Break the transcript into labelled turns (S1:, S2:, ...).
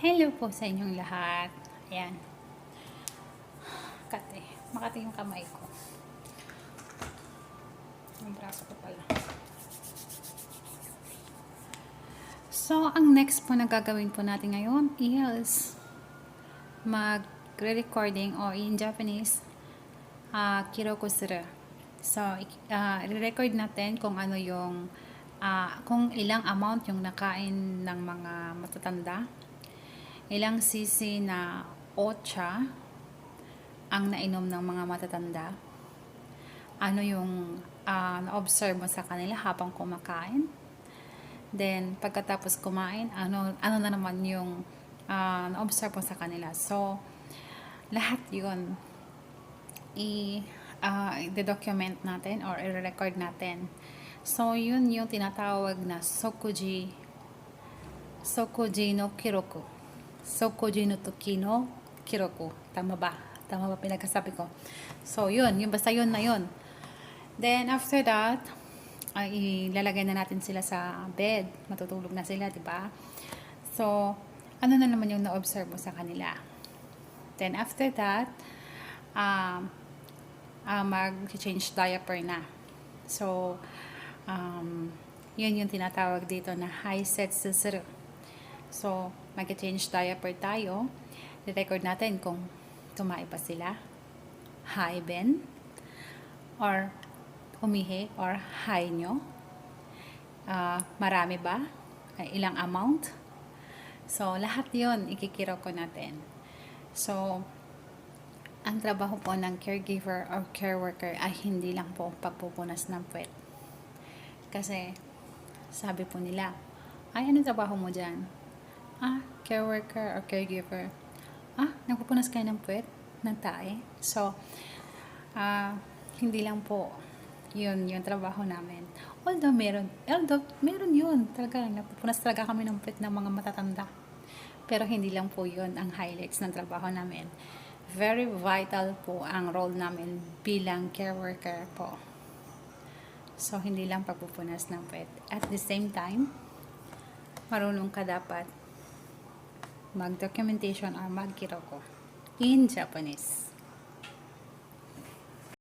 S1: Hello po sa inyong lahat. Ayan. Makati yung kamay ko. Yung braso ko pala. So, ang next po na gagawin po natin ngayon is mag-recording or in Japanese, kiroku suru. So, i-record natin kung ano yung kung ilang amount yung nakain ng mga matatanda, ilang cc na ocha ang nainom ng mga matatanda, ano yung na-observe mo sa kanila habang kumakain, then pagkatapos kumain, ano na naman yung na-observe mo sa kanila. So, lahat yun i-document natin or i-record natin. So, yun yung tinatawag na sokuji no kiroku. Sokuji no toki no kiroku. Tama ba? Tama ba pinagkasabi ko? So, yun. Yung basta yun na yun. Then, after that, ilalagay na natin sila sa bed. Matutulog na sila, di ba? So, ano na naman yung na-observe mo sa kanila? Then, after that, mag-change diaper na. So, yun yung tinatawag dito na haisetsu suru. So, mag-change diaper tayo. I-record natin kung tumae pa sila, haiben, or umihi, or hai nyo. Marami ba? Ilang amount? So, lahat yun ikikiraw ko natin. So, ang trabaho po ng caregiver or care worker ay hindi lang po pagpupunas ng puwet. Kasi, sabi po nila, ay, anong trabaho mo dyan? Care worker or caregiver. Nagpupunas kayo ng puwet, ng tae. So, hindi lang po yun yung trabaho namin. Although meron yun. Talaga, nagpupunas talaga kami ng puwet ng mga matatanda. Pero hindi lang po yun ang highlights ng trabaho namin. Very vital po ang role namin bilang care worker po. So, hindi lang pagpupunas ng puwet. At the same time, marunong ka dapat mag-documentation or mag-kiroko in Japanese.